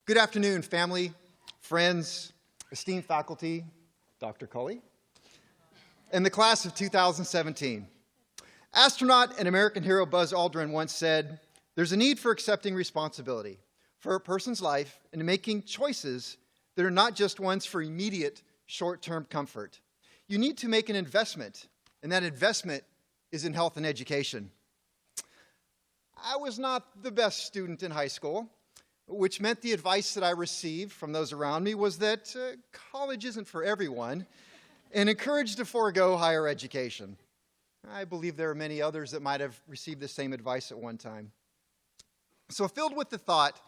Good afternoon, family, friends, esteemed faculty, Dr. Culley, and the class of 2017. Astronaut and American hero Buzz Aldrin once said, "There's a need for accepting responsibility for a person's life and making choices that are not just ones for immediate short-term comfort. You need to make an investment, and that investment is in health and education." I was not the best student in high school, which meant the advice that I received from those around me was that college isn't for everyone, and encouraged to forego higher education. I believe there are many others that might have received the same advice at one time. So filled with the thought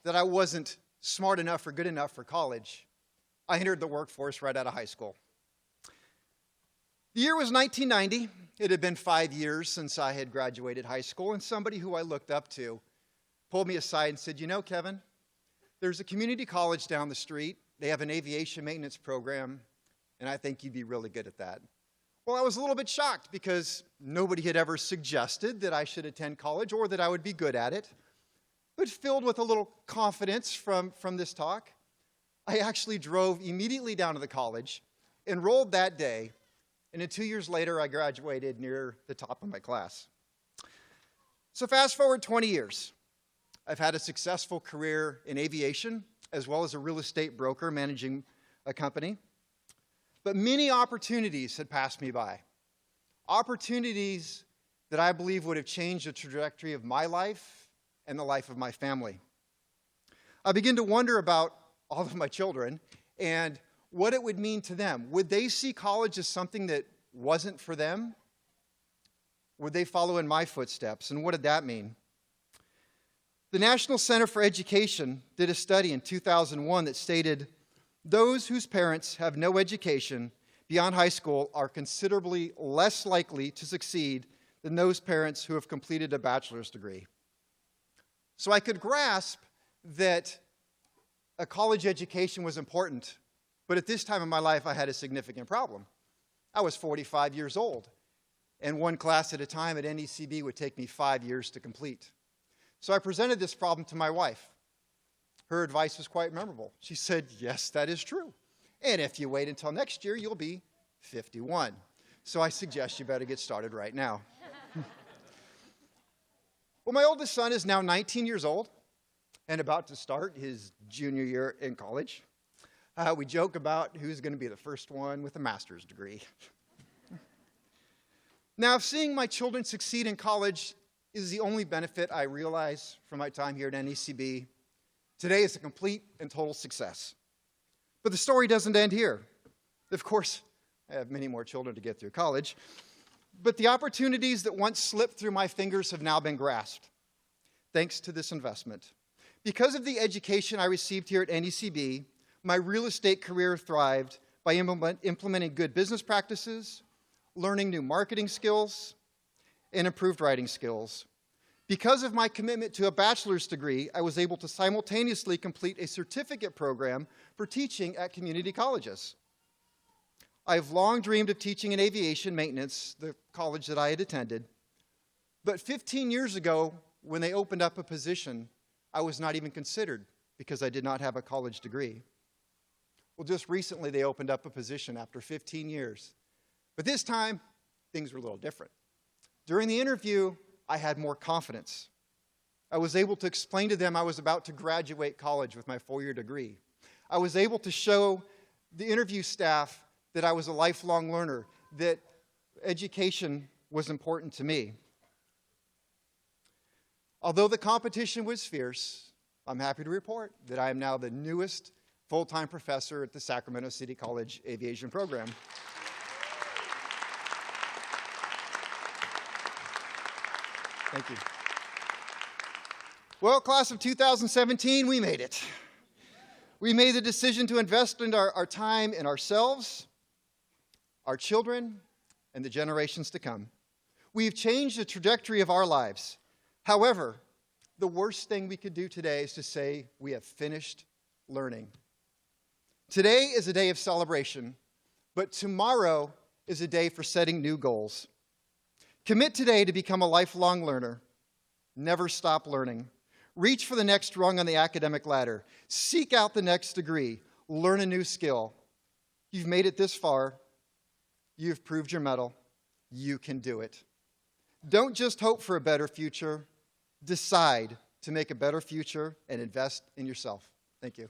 that I wasn't smart enough or good enough for college, I entered the workforce right out of high school. The year was 1990. It had been 5 years since I had graduated high school, and somebody who I looked up to pulled me aside and said, "You know, Kevin, there's a community college down the street. They have an aviation maintenance program, and I think you'd be really good at that." Well, I was a little bit shocked because nobody had ever suggested that I should attend college or that I would be good at it. But filled with a little confidence from this talk, I actually drove immediately down to the college, enrolled that day, and then 2 years later, I graduated near the top of my class. So fast forward 20 years. I've had a successful career in aviation, as well as a real estate broker managing a company. But many opportunities had passed me by. Opportunities that I believe would have changed the trajectory of my life and the life of my family. I began to wonder about all of my children and what it would mean to them. Would they see college as something that wasn't for them? Would they follow in my footsteps? And what did that mean? The National Center for Education did a study in 2001 that stated, those whose parents have no education beyond high school are considerably less likely to succeed than those parents who have completed a bachelor's degree. So I could grasp that a college education was important, but at this time in my life, I had a significant problem. I was 45 years old, and one class at a time at NECB would take me 5 years to complete. So I presented this problem to my wife. Her advice was quite memorable. She said, "Yes, that is true. And if you wait until next year, you'll be 51. So I suggest you better get started right now." Well, my oldest son is now 19 years old and about to start his junior year in college. We joke about who's going to be the first one with a master's degree. Now, if seeing my children succeed in college is the only benefit I realize from my time here at NECB, today is a complete and total success. But the story doesn't end here. Of course, I have many more children to get through college, but the opportunities that once slipped through my fingers have now been grasped, thanks to this investment. Because of the education I received here at NECB, my real estate career thrived by implementing good business practices, learning new marketing skills, and improved writing skills. Because of my commitment to a bachelor's degree, I was able to simultaneously complete a certificate program for teaching at community colleges. I've long dreamed of teaching in aviation maintenance, the college that I had attended. But 15 years ago, when they opened up a position, I was not even considered because I did not have a college degree. Well, just recently they opened up a position after 15 years. But this time, things were a little different. During the interview, I had more confidence. I was able to explain to them I was about to graduate college with my 4-year degree. I was able to show the interview staff that I was a lifelong learner, that education was important to me. Although the competition was fierce, I'm happy to report that I am now the newest full-time professor at the Sacramento City College Aviation Program. Thank you. Well, class of 2017, we made it. We made the decision to invest in our time in ourselves, our children, and the generations to come. We've changed the trajectory of our lives. However, the worst thing we could do today is to say we have finished learning. Today is a day of celebration, but tomorrow is a day for setting new goals. Commit today to become a lifelong learner. Never stop learning. Reach for the next rung on the academic ladder. Seek out the next degree. Learn a new skill. You've made it this far. You've proved your mettle. You can do it. Don't just hope for a better future. Decide to make a better future and invest in yourself. Thank you.